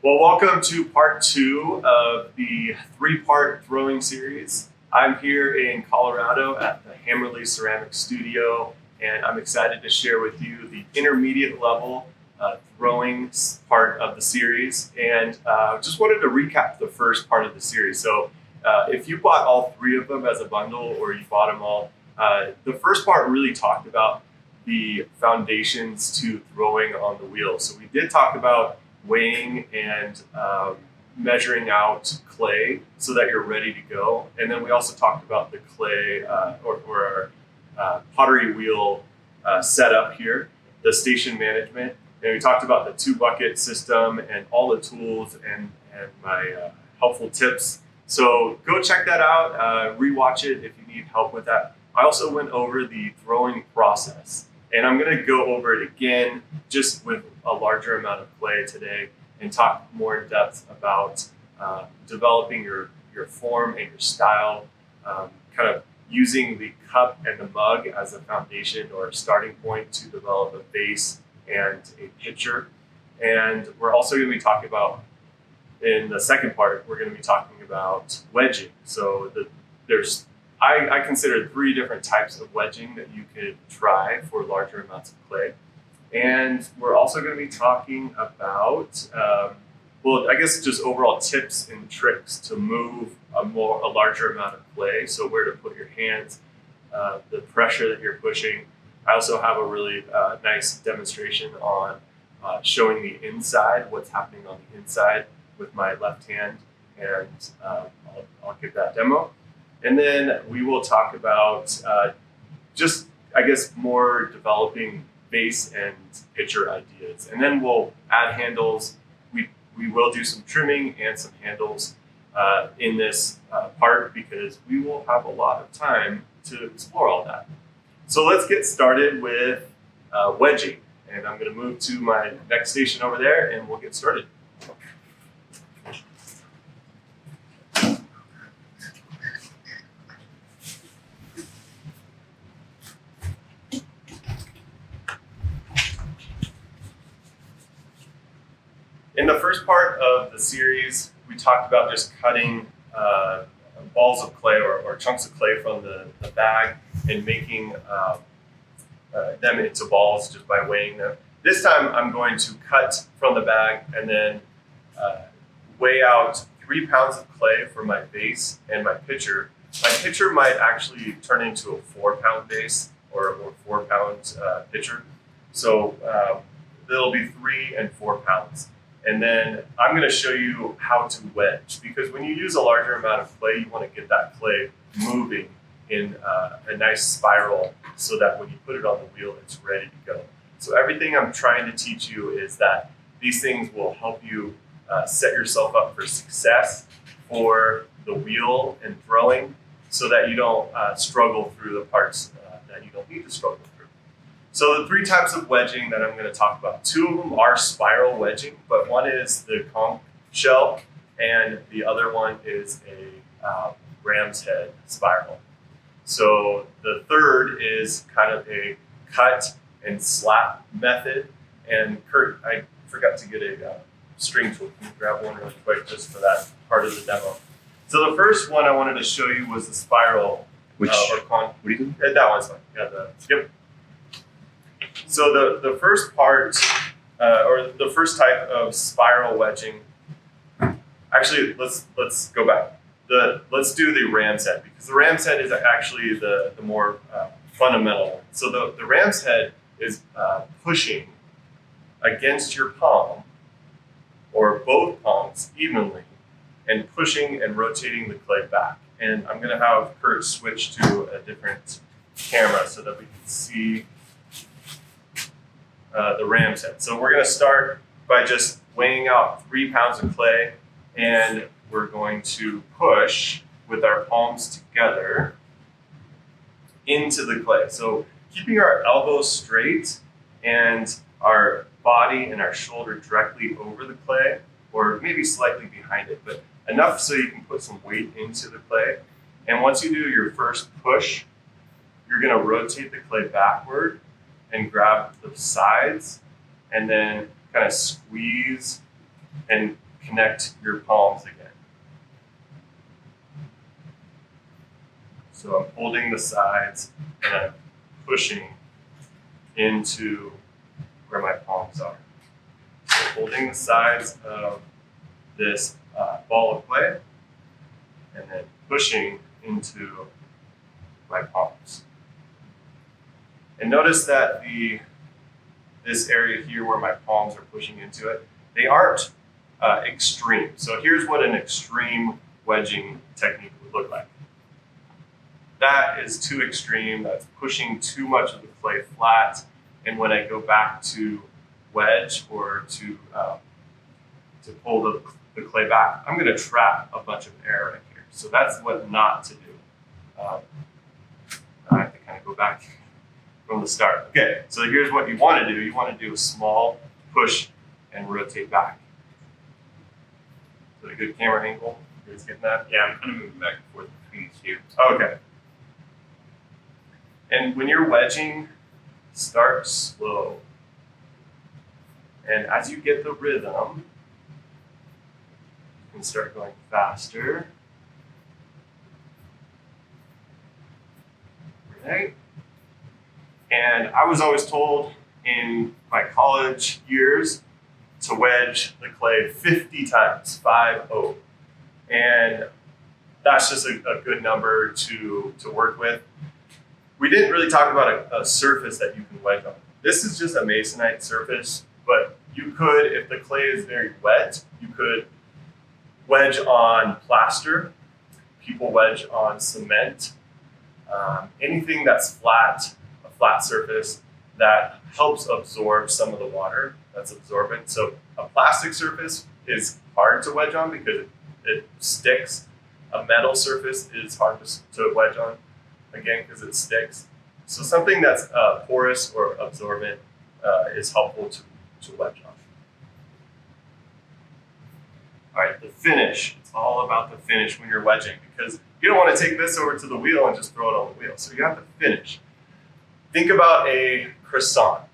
Well, welcome to part 2 of the 3-part throwing series. I'm here in Colorado at the Hammerly Ceramic Studio, and I'm excited to share with you the intermediate level throwing part of the series. And just wanted to recap the first part of the series. So if you bought all 3 of them as a bundle or you bought them all, the first part really talked about the foundations to throwing on the wheel. So we did talk about weighing and measuring out clay so that you're ready to go. And then we also talked about the clay or our pottery wheel setup here, the station management. And we talked about the 2-bucket system and all the tools and my helpful tips. So go check that out, rewatch it if you need help with that. I also went over the throwing process. And I'm going to go over it again, just with a larger amount of clay today, and talk more in depth about developing your form and your style, kind of using the cup and the mug as a foundation or a starting point to develop a base and a pitcher. And we're also going to be talking about, in the second part, we're going to be talking about wedging. So I consider 3 different types of wedging that you could try for larger amounts of clay. And we're also going to be talking about, well, I guess just overall tips and tricks to move a larger amount of clay. So where to put your hands, the pressure that you're pushing. I also have a really nice demonstration on showing the inside, what's happening on the inside with my left hand. And I'll give that demo. And then we will talk about just, I guess, more developing base and pitcher ideas. And then we'll add handles. We will do some trimming and some handles in this part because we will have a lot of time to explore all that. So let's get started with wedging. And I'm going to move to my next station over there and we'll get started. In the first part of the series, we talked about just cutting balls of clay or chunks of clay from the bag and making them into balls just by weighing them. This time, I'm going to cut from the bag and then weigh out 3 pounds of clay for my base and my pitcher. My pitcher might actually turn into a 4-pound base or a 4-pound pitcher. So it'll be 3 and 4 pounds. And then I'm going to show you how to wedge, because when you use a larger amount of clay, you want to get that clay moving in a nice spiral so that when you put it on the wheel, it's ready to go. So everything I'm trying to teach you is that these things will help you set yourself up for success for the wheel and throwing so that you don't struggle through the parts that you don't need to struggle through. So the 3 types of wedging that I'm going to talk about, 2 of them are spiral wedging, but one is the conch shell and the other one is a ram's head spiral. So the third is kind of a cut and slap method. And Curt, I forgot to get a string tool. Can you grab one really quick just for that part of the demo? So the first one I wanted to show you was the spiral. Which, or conch. what do you think? That one's fine. Yeah, yep. So the first part, or the first type of spiral wedging, actually, let's go back. Let's do the ram's head, because the ram's head is actually the more fundamental one. So the ram's head is pushing against your palm, or both palms evenly, and pushing and rotating the clay back. And I'm going to have Curt switch to a different camera so that we can see the ram's head. So we're going to start by just weighing out 3 pounds of clay, and we're going to push with our palms together into the clay. So keeping our elbows straight and our body and our shoulder directly over the clay, or maybe slightly behind it, but enough so you can put some weight into the clay. And once you do your first push, you're going to rotate the clay backward and grab the sides and then kind of squeeze and connect your palms again. So I'm holding the sides and I'm pushing into where my palms are. So holding the sides of this ball of clay and then pushing into my palms. And notice that this area here where my palms are pushing into it, they aren't extreme. So here's what an extreme wedging technique would look like. That is too extreme, that's pushing too much of the clay flat, and when I go back to wedge or to pull the clay back, I'm going to trap a bunch of air right here. So that's what not to do. I have to kind of go back from the start. Okay, so here's what you want to do. You want to do a small push and rotate back. Is that a good camera angle? You guys getting that? Yeah, I'm kind of moving back and forth between these two. Okay. And when you're wedging, start slow. And as you get the rhythm, you can start going faster. Right? And I was always told in my college years to wedge the clay 50 times, 5-0. And that's just a good number to work with. We didn't really talk about a surface that you can wedge on. This is just a masonite surface, but you could, if the clay is very wet, you could wedge on plaster. People wedge on cement. Anything that's flat, a flat surface that helps absorb some of the water, that's absorbent. So a plastic surface is hard to wedge on because it sticks. A metal surface is hard to wedge on, again, because it sticks. So something that's porous or absorbent is helpful to wedge on. All right, the finish. It's all about the finish when you're wedging, because you don't want to take this over to the wheel and just throw it on the wheel. So you have to finish. Think about a croissant.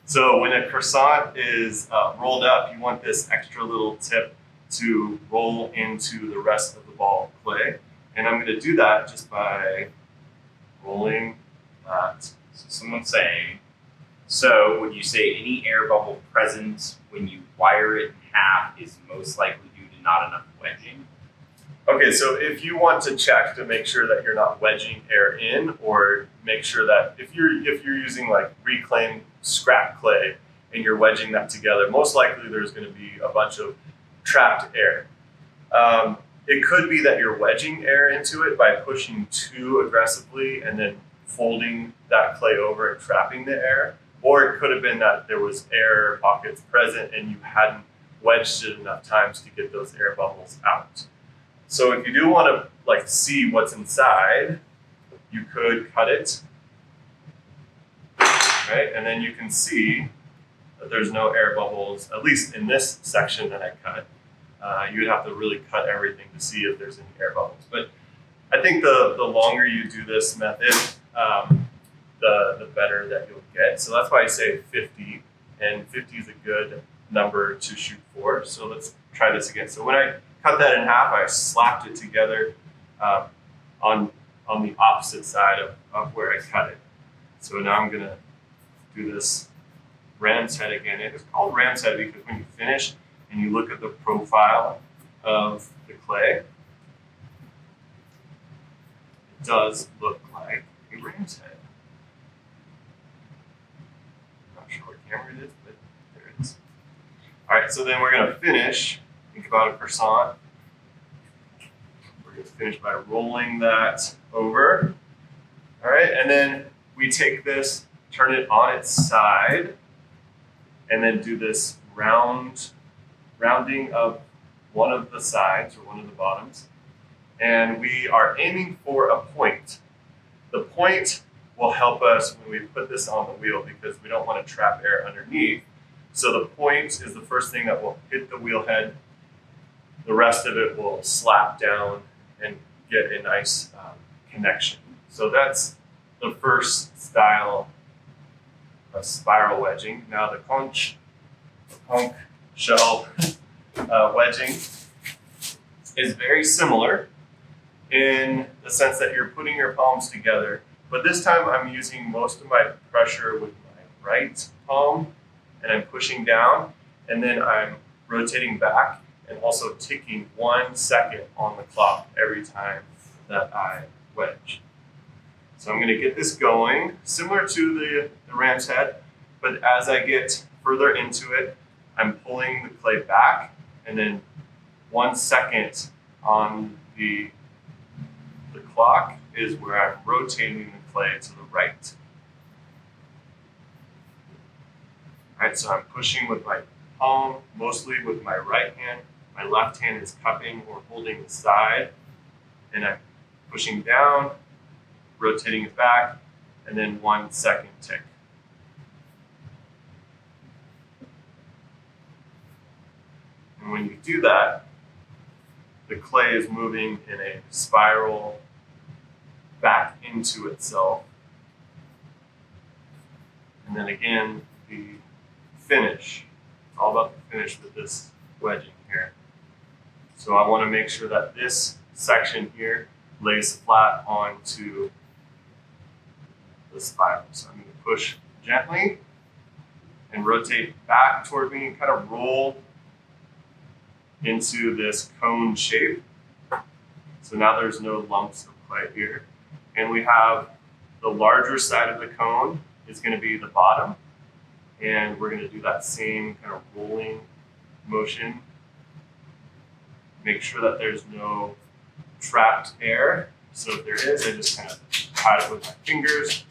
So when a croissant is rolled up, you want this extra little tip to roll into the rest of the ball of clay. And I'm going to do that just by rolling that. So someone's saying, so would you say any air bubble present when you wire it in half is most likely due to not enough wedging? Okay, so if you want to check to make sure that you're not wedging air in, or make sure that if you're using like reclaimed scrap clay and you're wedging that together, most likely there's going to be a bunch of trapped air. It could be that you're wedging air into it by pushing too aggressively and then folding that clay over and trapping the air. Or it could have been that there was air pockets present and you hadn't wedged it enough times to get those air bubbles out. So if you do want to like see what's inside, you could cut it, right? And then you can see that there's no air bubbles, at least in this section that I cut. You would have to really cut everything to see if there's any air bubbles. But I think the longer you do this method, the better that you'll get. So that's why I say 50, and 50 is a good number to shoot for. So let's try this again. So when I cut that in half, I slapped it together on the opposite side of where I cut it. So now I'm gonna do this ram's head again. It's called ram's head because when you finish and you look at the profile of the clay, it does look like a ram's head. I'm not sure what camera it is, but there it is. All right, so then we're gonna finish. Think about a croissant. We're gonna finish by rolling that over. All right, and then we take this, turn it on its side, and then do this rounding of one of the sides or one of the bottoms. And we are aiming for a point. The point will help us when we put this on the wheel because we don't want to trap air underneath. So the point is the first thing that will hit the wheel head. The rest of it will slap down and get a nice connection. So that's the first style of spiral wedging. Now the conch shell wedging is very similar in the sense that you're putting your palms together, but this time I'm using most of my pressure with my right palm, and I'm pushing down, and then I'm rotating back and also ticking 1 second on the clock every time that I wedge. So I'm going to get this going, similar to the ram's head, but as I get further into it, I'm pulling the clay back, and then 1 second on the clock is where I'm rotating the clay to the right. All right, so I'm pushing with my palm, mostly with my right hand. My left hand is cupping or holding the side, and I'm pushing down, rotating it back, and then 1 second tick. And when you do that, the clay is moving in a spiral back into itself. And then again, the finish. It's all about the finish with this wedging here. So I want to make sure that this section here lays flat onto the spiral. So I'm going to push gently and rotate back toward me and kind of roll into this cone shape. So now there's no lumps of clay here. And we have the larger side of the cone is going to be the bottom. And we're going to do that same kind of rolling motion. Make sure that there's no trapped air. So if there is, I just kind of pat it with my fingers.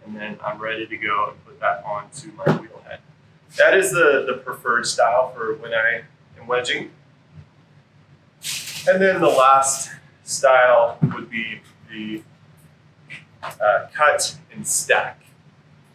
And then I'm ready to go and put that onto my wheel head. That is the preferred style for when I am wedging. And then the last style would be the cut and stack.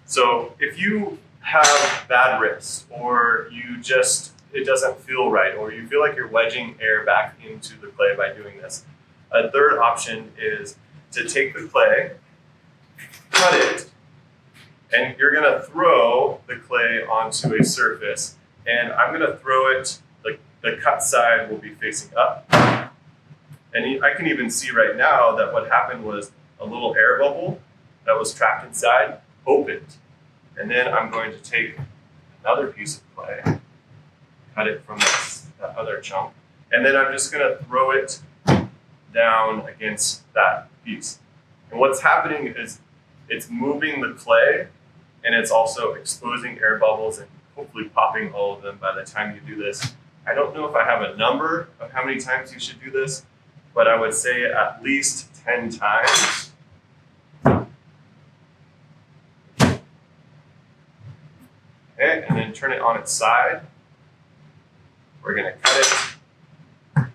So if you have bad wrist, or it doesn't feel right, or you feel like you're wedging air back into the clay by doing this, a third option is to take the clay, cut it, and you're going to throw the clay onto a surface, and I'm going to throw it, the cut side will be facing up. And I can even see right now that what happened was a little air bubble that was trapped inside opened. And then I'm going to take another piece of clay, cut it from that other chunk, and then I'm just going to throw it down against that piece. And what's happening is it's moving the clay, and it's also exposing air bubbles and hopefully popping all of them by the time you do this. I don't know if I have a number of how many times you should do this, but I would say at least 10 times. Okay, and then turn it on its side. We're going to cut it,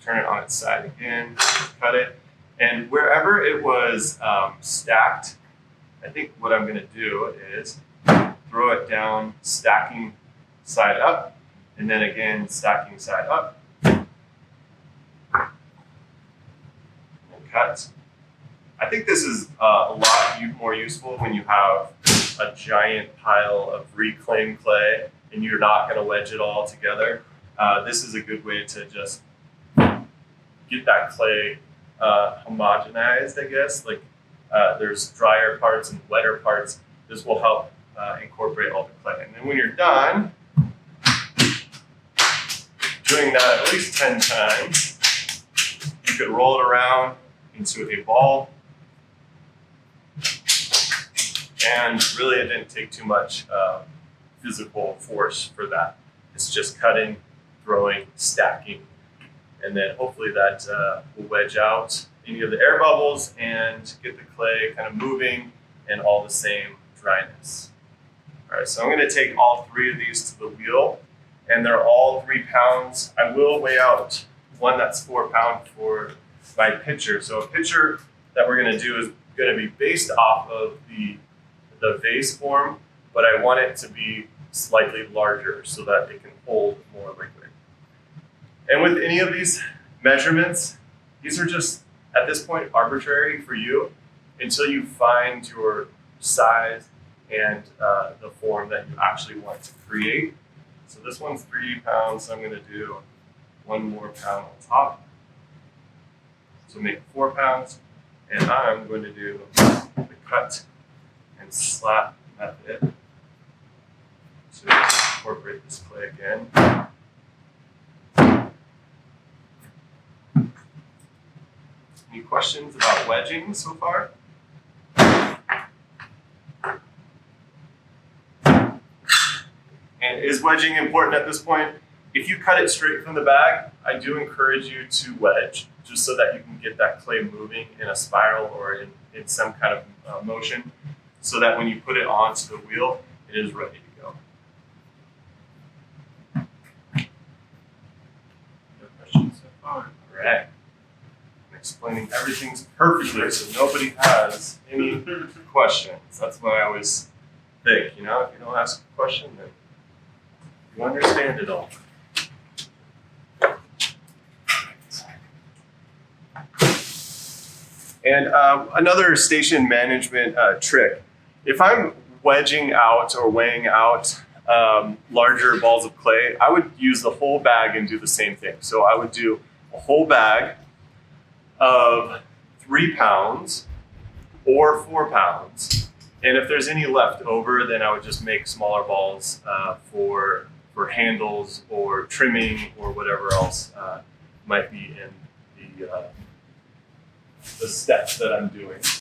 turn it on its side again, cut it, and wherever it was stacked, I think what I'm going to do is throw it down, stacking side up, and then again stacking side up, and cut. I think this is a lot more useful when you have a giant pile of reclaimed clay and you're not going to wedge it all together. This is a good way to just get that clay homogenized, I guess. There's drier parts and wetter parts. This will help incorporate all the clay. And then when you're done doing that at least 10 times, you could roll it around into a ball. And really, it didn't take too much physical force for that. It's just cutting, throwing, stacking, and then hopefully that will wedge out any of the air bubbles and get the clay kind of moving and all the same dryness. All right, so I'm going to take all 3 of these to the wheel, and they're all 3 pounds. I will weigh out one that's 4 pounds for my pitcher. So a pitcher that we're going to do is going to be based off of the vase form, but I want it to be slightly larger so that it can hold more liquid. And with any of these measurements, these are just, at this point, arbitrary for you until you find your size and the form that you actually want to create. So this one's 3 pounds, so I'm going to do 1 more pound on top. So make 4 pounds, and I'm going to do the cut and slap method to incorporate this clay again. Any questions about wedging so far? And is wedging important at this point? If you cut it straight from the bag, I do encourage you to wedge, just so that you can get that clay moving in a spiral or in some kind of motion, so that when you put it onto the wheel, it is ready to go. No questions so far? All right. I'm explaining everything perfectly, so nobody has any questions. That's what I always think, you know, if you don't ask a question, then you understand it all. And another station management trick, if I'm wedging out or weighing out larger balls of clay, I would use the whole bag and do the same thing. So I would do a whole bag of 3 pounds or 4 pounds. And if there's any left over, then I would just make smaller balls for handles or trimming or whatever else might be in the steps that I'm doing.